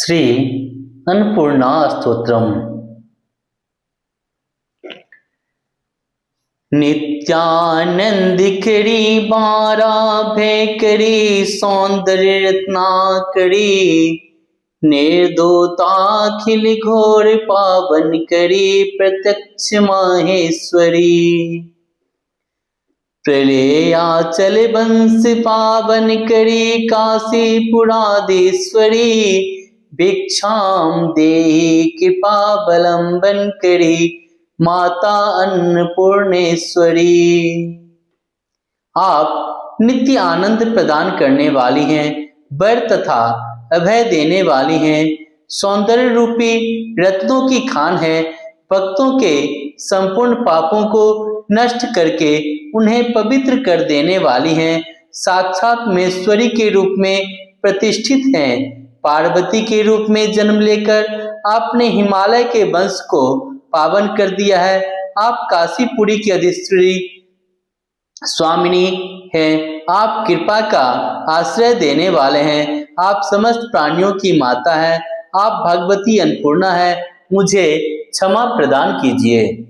श्री अन्नपूर्णा स्तोत्रम। नित्यानंदकरी बाराभयकरी सौंदर्य रत्नाकरी निर्दोताखिल घोर पावन करी प्रत्यक्ष माहेश्वरी। प्रलयाचल वंश पावन करी काशीपुराधीश्वरी भिक्षाम देहि कृपावलंबन करी माता अन्नपूर्णेश्वरी। आप नित्य आनंद प्रदान करने वाली हैं, वर तथा अभय देने वाली हैं, सौंदर्य रूपी रत्नों की खान है, भक्तों के संपूर्ण पापों को नष्ट करके उन्हें पवित्र कर देने वाली हैं, साक्षात महेश्वरी के रूप में प्रतिष्ठित हैं। पार्वती के रूप में जन्म लेकर आपने हिमालय के वंश को पावन कर दिया है। आप काशीपुरी की अधिश्वरी स्वामिनी हैं। आप कृपा का आश्रय देने वाले हैं। आप समस्त प्राणियों की माता हैं। आप भगवती अन्नपूर्णा है। मुझे क्षमा प्रदान कीजिए।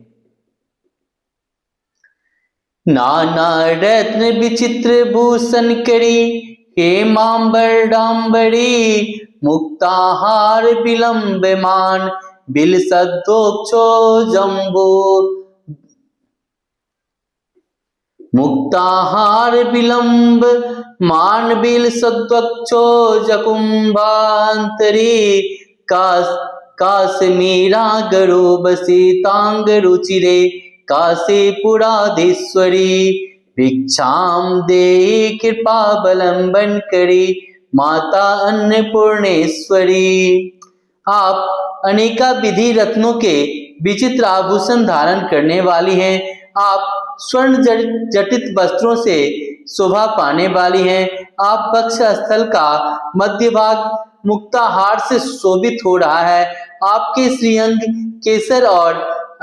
नाना रत्न विचित्र भूषण करी हेमांबर डांबरी मुक्ताहार विलंबमान बिल सद्दोक्षो जम्बो। मुक्ताहार विलंब मान बिल सद्वक्षो जकुंभांतरी काश्मीरा गरो बसीतांग रुचिरे काशीपुराधीश्वरी भिक्षाम देहि कृपावलंबन करी माता अन्नपूर्णेश्वरी। आप अनेका विधि रत्नों के विचित्र आभूषण धारण करने वाली हैं। आप स्वर्ण जटित वस्त्रों से शोभा पाने वाली हैं। आप वक्ष स्थल का मध्य भाग मुक्ताहार से शोभित हो रहा है। आपके श्रीअंग केसर और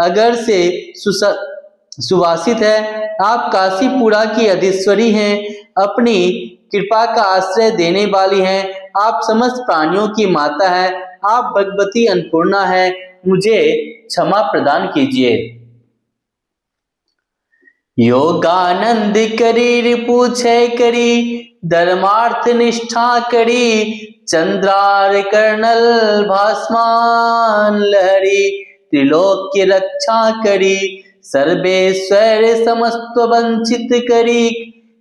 अगर से सुवासित है। आप काशीपुरा की अधिश्वरी हैं। अपनी कृपा का आश्रय देने वाली हैं। आप समस्त प्राणियों की माता है। आप भगवती अन्नपूर्णा है। मुझे क्षमा प्रदान कीजिए। योगानंद करी रिपुछय करी धर्मार्थ निष्ठा करी चंद्रार कर्णल भास्मान लहरी त्रिलोक्य रक्षा करी सर्वेश्वर समस्त वंचित करी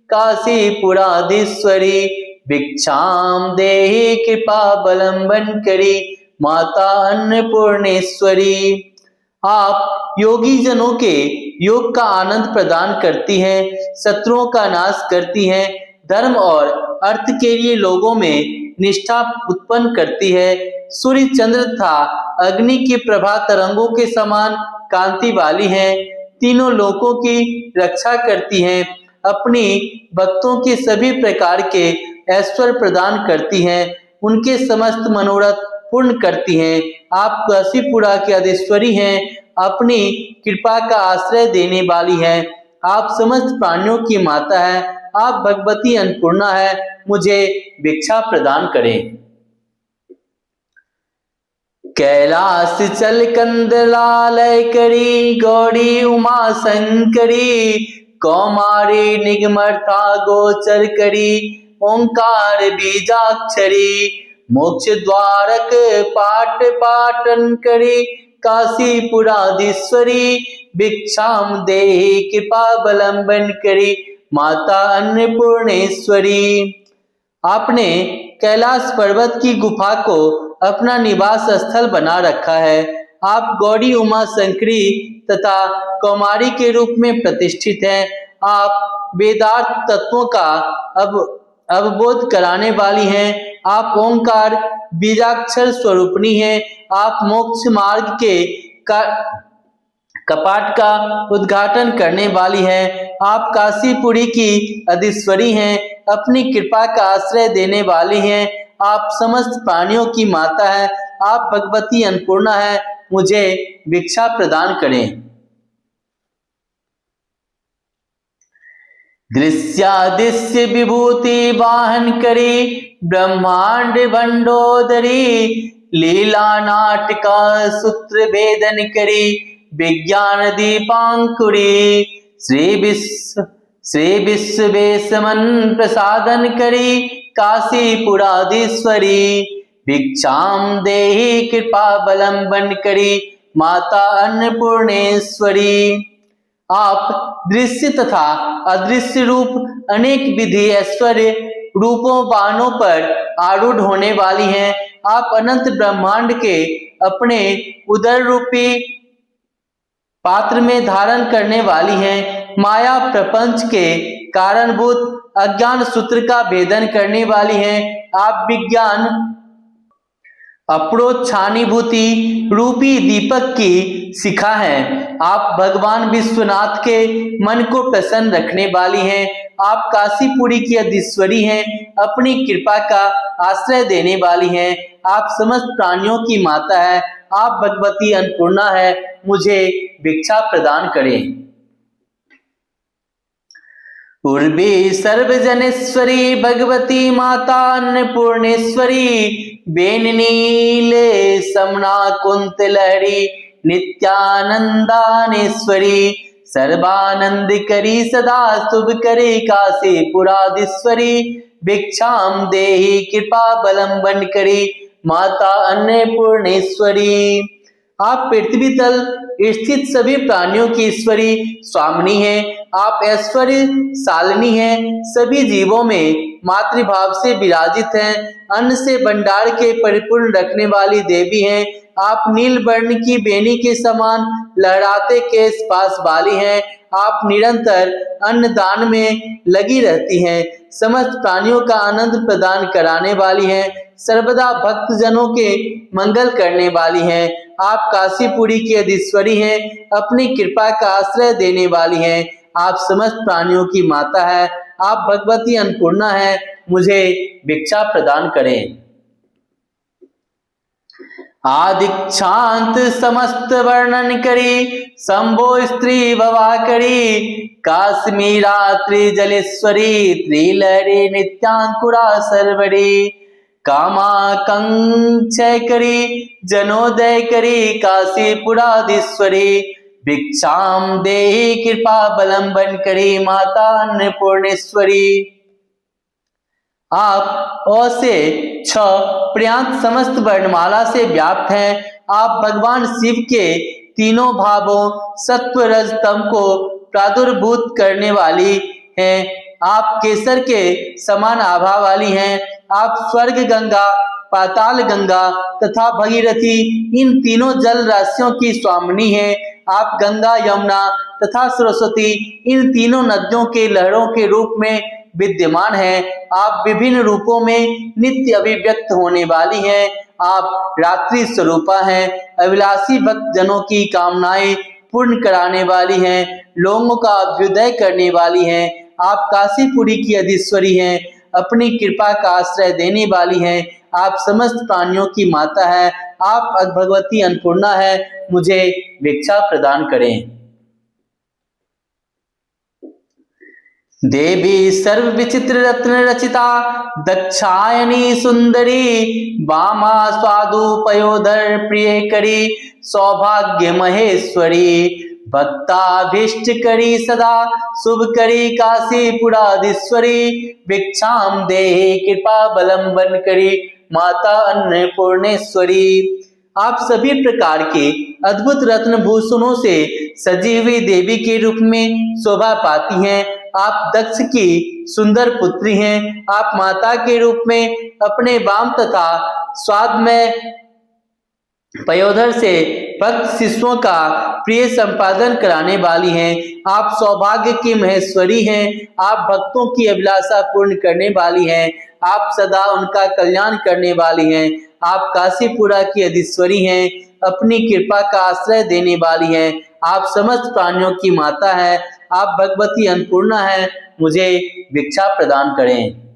काशीपुराधीश्वरी भिक्षाम देहि कृपावलंबन करी माता अन्नपूर्णेश्वरी। आप योगी जनों के योग का आनंद प्रदान करती हैं, शत्रुओं का नाश करती हैं, धर्म और अर्थ के लिए लोगों में निष्ठा उत्पन्न करती है। सूर्य चंद्र तथा अग्नि की प्रभा तरंगों के समान कांति वाली हैं, तीनों लोकों की रक्षा करती हैं, अपनी भक्तों के सभी प्रकार के ऐश्वर्य प्रदान करती हैं, उनके समस्त मनोरथ पूर्ण करती हैं। आप काशीपुरा की अधिश्वरी हैं। अपनी कृपा का आश्रय देने वाली हैं। आप समस्त प्राणियों की माता है। आप भगवती अन्नपूर्णा है। मुझे भिक्षा प्रदान करें। कैलाश चल कंदलालय करी गौरी उमा शंकरी कौमारी निगमर्था गोचर करी ओंकार बीजाक्षरी मोक्ष द्वारक पाट पाटन करी काशीपुराधीश्वरी भिक्षाम देहि कृपावलंबन करी माता अन्नपूर्णेश्वरी। आपने कैलाश पर्वत की गुफा को अपना निवास स्थल बना रखा है। आप गौरी उमा शंकरी तथा कौमारी के रूप में प्रतिष्ठित हैं। आप वेदार्थ तत्वों का अवबोध कराने वाली हैं। आप ओंकार बीजाक्षर स्वरूपणी हैं। आप मोक्ष मार्ग के कपाट का उद्घाटन करने वाली हैं। आप काशीपुरी की अधिश्वरी हैं। अपनी कृपा का आश्रय देने वाली हैं। आप समस्त प्राणियों की माता है। आप भगवती अन्नपूर्णा है। मुझे भिक्षा प्रदान करें। दृश्यादिश्य विभूति वाहन करी ब्रह्मांड भंडोदरी लीला नाटका सूत्र भेदन करी विज्ञान दीपांकुरी श्री विश्वेशमन प्रसादन करी काशीपुराधीश्वरी भिक्षाम देहि कृपा बलंबन करी माता अन्नपूर्णेश्वरी। आप दृश्य तथा अदृश्य रूप अनेक विधि ऐश्वर्य रूपों बाणों पर आरूढ़ होने वाली हैं। आप अनंत ब्रह्मांड के अपने उदर रूपी पात्र में धारण करने वाली हैं। माया प्रपंच के कारणभूत अज्ञान सूत्र का भेदन करने वाली हैं। आप विज्ञान अप्रोक्षानुभूति रूपी दीपक की शिखा हैं। आप भगवान विश्वनाथ के मन को प्रसन्न रखने वाली हैं। आप काशीपुरी की अधीश्वरी हैं। अपनी कृपा का आश्रय देने वाली हैं। आप समस्त प्राणियों की माता है। आप भगवती अन्नपूर्णा है। मुझे भिक्षा प्रदान करें। उर्वी सर्वजनेश्वरी भगवती माता अन्नपूर्णेश्वरी बेननीले समना कुंत लहरी नित्यानंदानेश्वरी सर्वानंद करी सदा शुभ करे काशीपुराधीश्वरी भिक्षाम देहि कृपा बलंबन करी माता अन्नपूर्णेश्वरी। आप पृथ्वी तल स्थित सभी प्राणियों की ईश्वरी स्वामिनी हैं। आप ऐश्वर्य शालिनी हैं। सभी जीवों में मातृभाव से विराजित हैं। अन्न से भंडार के परिपूर्ण रखने वाली देवी हैं। आप नील वर्ण की बेनी के समान लहराते केश पास वाली हैं। आप निरंतर अन्नदान में लगी रहती हैं। समस्त प्राणियों का आनंद प्रदान कराने वाली हैं। सर्वदा भक्त जनों के मंगल करने वाली हैं। आप काशीपुरी की अधीश्वरी हैं। अपनी कृपा का आश्रय देने वाली हैं। आप समस्त प्राणियों की माता है। आप भगवती अन्नपूर्णा है। मुझे भिक्षा प्रदान करें। आदिक्षांत समस्त वर्णन करी शंभो स्त्री भवा करी काश्मीरा त्रिजलेश्वरी त्रिलहरी नित्यांकुरा सर्वरी कामाकंक्षय करी जनोदय करी काशीपुराधीश्वरी भिक्षाम देहि कृपा बलंबन करी माता अन्नपूर्णेश्वरी। आप अ से छ पर्यंत समस्त वर्णमाला से व्याप्त हैं। आप भगवान शिव के तीनों भावों सत्व रज तम को प्रादुर्भूत करने वाली हैं। आप केसर के समान आभा वाली हैं। आप स्वर्ग गंगा पाताल गंगा तथा भगीरथी इन तीनों जल राशियों की स्वामिनी हैं। आप गंगा यमुना तथा सरस्वती इन तीनों नदियों के लहरों के रूप में विद्यमान है। आप विभिन्न रूपों में नित्य अभिव्यक्त होने वाली हैं। आप रात्रि स्वरूपा हैं। अभिलाषी भक्त जनों की कामनाएं पूर्ण कराने वाली हैं। लोगों का अभ्युदय करने वाली हैं। आप काशीपुरी की अधीश्वरी हैं। अपनी कृपा का आश्रय देने वाली हैं। आप समस्त प्राणियों की माता है। आप भगवती अन्नपूर्णा है। मुझे भिक्षा प्रदान करें। देवी सर्व विचित्र रत्न रचिता दक्षायनी सुंदरी वामा स्वादुपयोधर प्रिय करी सौभाग्य महेश्वरी भक्ताभीष्ट करी सदा शुभ करी काशीपुराधीश्वरी भिक्षाम देहि कृपा बलंबन करी माता अन्नपूर्णेश्वरी। आप सभी प्रकार के अद्भुत रत्न भूषणों से सजी हुई देवी के रूप में शोभा पाती हैं। आप दक्ष की सुंदर पुत्री हैं। आप माता के रूप में अपने वाम तथा स्वाद में पयोधर से भक्त शिष्यों का प्रिय संपादन कराने वाली हैं। आप सौभाग्य की महेश्वरी हैं। आप भक्तों की अभिलाषा पूर्ण करने वाली हैं। आप सदा उनका कल्याण करने वाली हैं। आप काशीपुरा की अधीश्वरी हैं। अपनी कृपा का आश्रय देने वाली हैं। आप समस्त प्राणियों की माता है। आप भगवती अन्नपूर्णा है। मुझे भिक्षा प्रदान करें।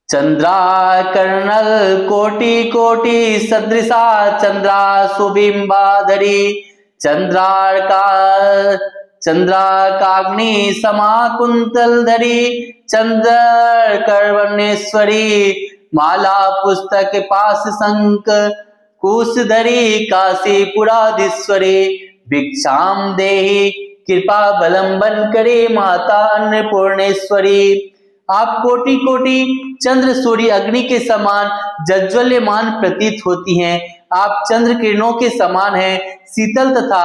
चंद्रा कर्णल कोटि कोटि सदृशा चंद्रा सुबिंबाधरी चंद्रार्का चंद्राकाग्नि समाकुंतल धरी चंद्र कर्वणेश्वरी माला पुस्तक पास शंख कुश धरी काशीपुराधीश्वरी भिक्षाम देहि कृपा बलंबन करे माता अन्नपूर्णेश्वरी। आप कोटि कोटि चंद्र सूर्य अग्नि के समान जज्वल्यमान प्रतीत होती हैं। आप चंद्र किरणों के समान हैं, शीतल तथा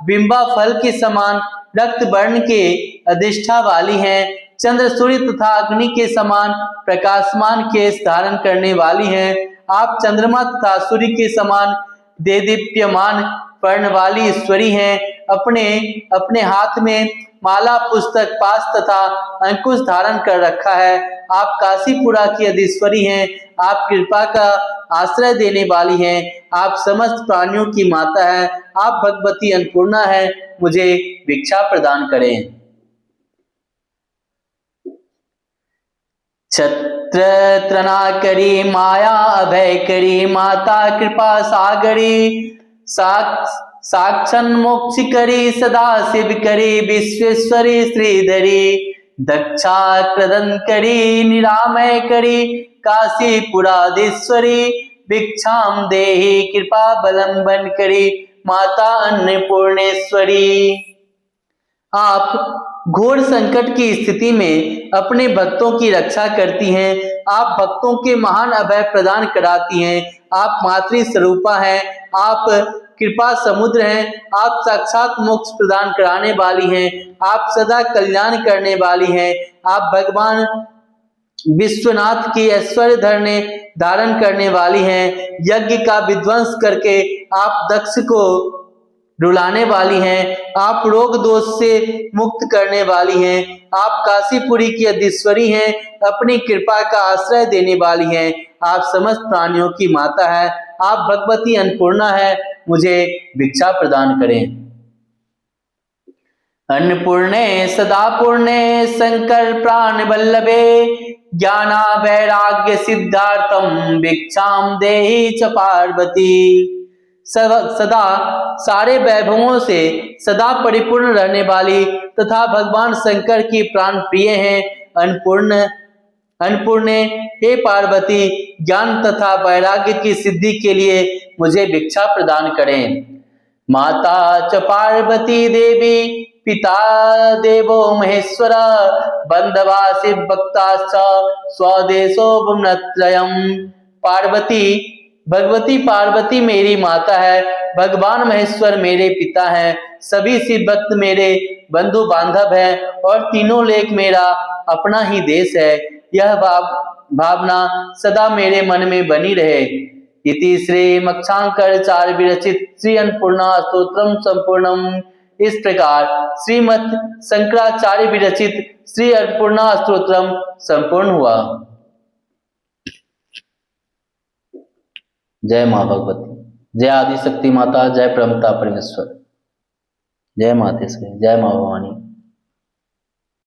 बिंबा फल के समान रक्त वर्ण के अधिष्ठा वाली हैं। चंद्र सूर्य तथा अग्नि के समान प्रकाशमान केश धारण करने वाली हैं। आप चंद्रमा तथा सूर्य के समान देदीप्यमान वर्ण वाली ईश्वरी हैं। अपने अपने हाथ में माला पुस्तक पास तथा अंकुश धारण कर रखा है। आप काशीपुरा की अधीश्वरी हैं। आप कृपा का आश्रय देने वाली हैं। आप समस्त प्राणियों की माता है। आप भगवती अन्नपूर्णा है। मुझे भिक्षा प्रदान करें। छत्र त्रनाकरी माया अभय करी माता कृपा सागरी साक्षन मोक्ष करी सदा शिव करी विश्वेश्वरी श्रीधरी दक्षा प्रदन करी निरामय करी काशीपुराधीश्वरी भिक्षाम देहि कृपा बलंबन करी माता अन्नपूर्णेश्वरी। आप घोर संकट की स्थिति में अपने भक्तों की रक्षा करती हैं। आप भक्तों के महान अभय प्रदान कराती हैं। आप मातृ स्वरूपा हैं। आप कृपा समुद्र हैं। आप साक्षात मोक्ष प्रदान कराने वाली हैं। आप सदा कल्याण करने वाली हैं। आप भगवान विश्वनाथ की ऐश्वर्य धारण करने वाली हैं। यज्ञ का विध्वंस करके आप दक्ष को रुलाने वाली हैं। आप रोग दोष से मुक्त करने वाली हैं। आप काशीपुरी की अधीश्वरी हैं। अपनी कृपा का आश्रय देने वाली हैं। आप समस्त प्राणियों की माता है। आप भगवती अन्नपूर्णा है। मुझे भिक्षा प्रदान करें। अन्नपूर्णे सदा पूर्णे शंकर प्राण वल्लभे ज्ञाना वैराग्य सिद्धार्थम भिक्षाम देहि च पार्वती। सदा सारे वैभवों से सदा परिपूर्ण रहने वाली तथा भगवान शंकर की प्राण प्रिय हैं। अन्नपूर्णे हे पार्वती, ज्ञान तथा वैराग्य की सिद्धि के लिए मुझे भिक्षा प्रदान करें। माता च पार्वती देवी पिता देवो महेश्वर बंधवा शिव भक्ता स्वदेशो भुवनत्रयम्। भगवती पार्वती मेरी माता है। भगवान महेश्वर मेरे पिता हैं। सभी शिव भक्त मेरे बंधु बांधव हैं और तीनों लेख मेरा अपना ही देश है। यह भावना सदा मेरे मन में बनी रहे। इति श्री मक्षांकर विरचित श्री अन्नपूर्णा स्तोत्रम संपूर्णम। इस प्रकार श्रीमद् शंकराचार्य विरचित श्री अन्नपूर्णा स्तोत्रम संपूर्ण हुआ। जय मां भगवती, जय आदि शक्ति माता, जय प्रमता परमेश्वर, जय मातेश्वरी, जय मां भवानी।